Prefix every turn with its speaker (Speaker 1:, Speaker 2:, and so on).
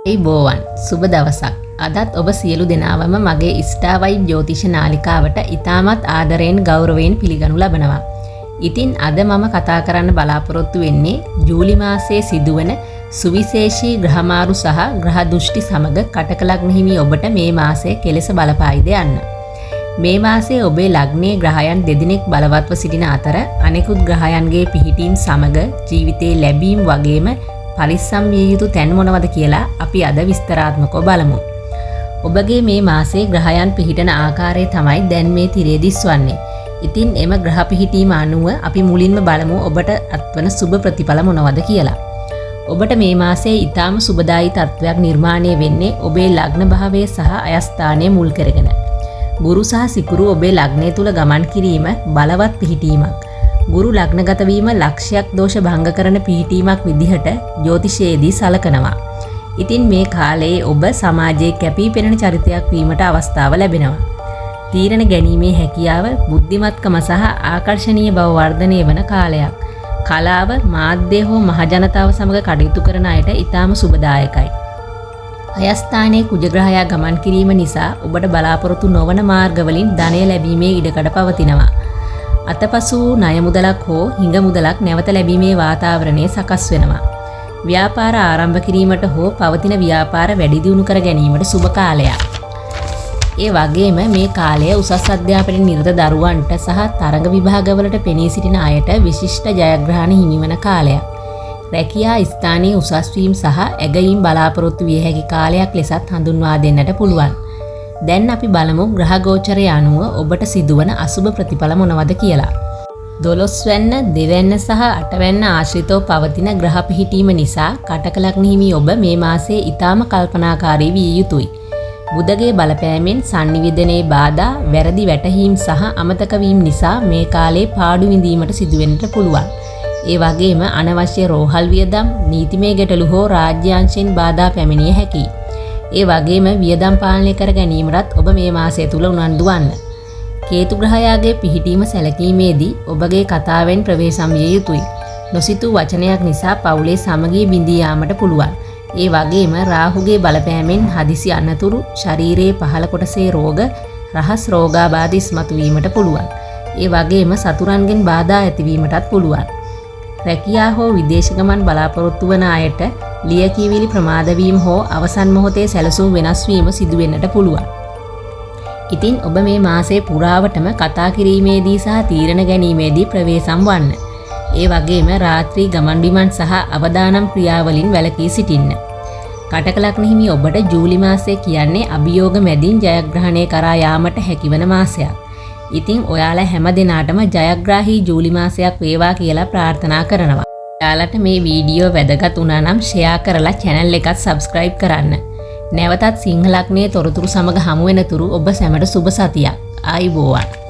Speaker 1: ඒ බෝවන් සුබ දවසක්. අදත් ඔබ සියලු දෙනාවම මගේ ඉස්ටාවයිබ් ජ්‍යොතිෂ නාලිකාවට ඉතාමත් ආදරයෙන් ගෞරවයෙන් පිළිගනු ලබනවා. ඉතින් අද මම කතා කරන්න බලාපොරොත්තු වෙන්නේ ජූලි මාසයේ සිදුවන සුවිශේෂී ග්‍රහමාරු සහ ග්‍රහ දෘෂ්ටි සමග කටක ලග්න හිමි ඔබට මේ මාසයේ කෙලෙස බලපායිද යන්න. මේ මාසයේ ඔබේ ලග්නයේ ග්‍රහයන් දෙදෙනෙක් බලවත්ව සිටින අතර අනෙකුත් ග්‍රහයන්ගේ පිහිටීම් සමග ජීවිතේ ලැබීම් වගේම පරිස්සම් විය යුතු තැන් මොනවද කියලා අපි අද විස්තරාත්මකව බලමු. ඔබගේ මේ මාසයේ ග්‍රහයන් පිහිටන ආකාරය තමයි දැන් මේ තිරේ දිස්වන්නේ. ඉතින් එම ග්‍රහ පිහිටීම අනුව අපි මුලින්ම බලමු ඔබට අත්වන සුබ ප්‍රතිඵල මොනවද කියලා. ඔබට මේ මාසයේ ඊටාම සුබදායී තත්වයක් නිර්මාණය වෙන්නේ ඔබේ ලග්න භාවය සහ අයස්ථානය මුල් කරගෙන. ගුරු සහ සිකුරු ඔබේ ලග්නය තුල ගමන් කිරීම බලවත් පිහිටීමක්. ගුරු ලග්නගත වීම ලක්ෂයක් දෝෂ භංග කරන පිහිටීමක් විදිහට ජ්‍යොතිෂයේදී සලකනවා. ඉතින් මේ කාලයේ ඔබ සමාජයේ කැපී පෙනෙන චරිතයක් වීමට අවස්ථාව ලැබෙනවා. තීරණ ගැනීමේ හැකියාව, බුද්ධිමත්කම සහ ආකර්ශනීය බව වර්ධනය වන කාලයක්. කලාව, මාධ්‍ය හෝ මහජනතාව සමග කටයුතු කරන අයට ඊටාම සුබදායකයි. අයස්ථානයේ කුජ ග්‍රහයා ගමන් කිරීම නිසා ඔබට බලාපොරොත්තු නොවන මාර්ගවලින් ධනය ලැබීමේ ඉඩකඩ පවතිනවා. අතපසු ණය මුදලක් හෝ හිඟ මුදලක් නැවත ලැබීමේ වාතාවරණය සකස් වෙනවා. ව්‍යාපාර ආරම්භ කිරීමට හෝ පවතින ව්‍යාපාර වැඩි දියුණු කර ගැනීමට සුබ කාලයක්. ඒ වගේම මේ කාලය උසස් අධ්‍යාපනයේ නිරත දරුවන්ට සහ තරඟ විභාගවලට පෙනී සිටින අයට විශිෂ්ට ජයග්‍රහණ හිමිවන කාලයක්. රැකියා ස්ථානයේ උසස් වීම සහ ඇගයීම් බලාපොරොත්තු විය හැකි කාලයක් ලෙසත් හඳුන්වා දෙන්නට පුළුවන්. දැන් අපි බලමු ග්‍රහ ගෝචරය අනුව ඔබට සිදුවන අසුබ ප්‍රතිඵල මොනවද කියලා. 12 වැන්න, 2 වැන්න සහ 8 වැන්න ආශ්‍රිතව පවතින ග්‍රහ පිහිටීම නිසා කටක ලග්න හිමි ඔබ මේ මාසයේ ඊටාම කල්පනාකාරී විය යුතුයි. බුධගේ බලපෑමෙන් sannivedanaye බාධා, වැරදි වැටහීම් සහ අමතක වීම නිසා මේ කාලේ පාඩු විඳීමට සිදුවෙන්නට පුළුවන්. ඒ වගේම අනවශ්‍ය රෝහල් වියදම්, නීතිමය ගැටලු හෝ රාජ්‍යාංශයෙන් බාධා පැමිණිය හැකියි. ඒ වගේම වියදම් පාලනය කර ගැනීමටත් ඔබ මේ මාසය තුල උනන්දු වන්න. කේතු ග්‍රහයාගේ පිහිටීම සැලකීමේදී ඔබගේ කතාවෙන් ප්‍රවේශම් විය යුතුයි. නොසිතූ වචනයක් නිසා පවුලේ සමගිය බිඳී යාමට පුළුවන්. ඒ වගේම රාහුගේ බලපෑමෙන් හදිසි අනතුරු, ශරීරයේ පහළ කොටසේ රෝග, රහස් රෝගාබාධ ඉස්මතු වීමට පුළුවන්. ඒ වගේම සතුරන්ගෙන් බාධා ඇතිවීමටත් පුළුවන්. රැකියා හෝ විදේශ ගමන් බලාපොරොත්තු වන අයට ලියකියවිලි ප්‍රමාද වීම හෝ අවසන් මොහොතේ සැලසුම් වෙනස් වීම සිදු වෙන්නට පුළුවන්. ඉතින් ඔබ මේ මාසයේ පුරාවටම කතා කිරීමේදී සහ තීරණ ගැනීමේදී ප්‍රවේශම් වන්න. ඒ වගේම රාත්‍රී ගමන් බිමන් සහ අවදානම් ක්‍රියාවලින් වැළකී සිටින්න. කටක ලග්න හිමි ඔබට ජූලි මාසය කියන්නේ අභියෝග මැදින් ජයග්‍රහණය කරා යාමට හැකිවන මාසයක්. ඉතින් ඔයාලා හැම දිනාටම ජයග්‍රාහී ජූලි මාසයක් වේවා කියලා ප්‍රාර්ථනා කරනවා. ඔයාලට මේ වීඩියෝ වැදගත් වුණා නම් ෂෙයා කරලා channel එකත් subscribe කරන්න. නැවතත් සිංහ ලග්නයේ තොරතුරු සමග හමු වෙනතුරු ඔබ සැමට සුබ සතියක්. ආයුබෝවන්.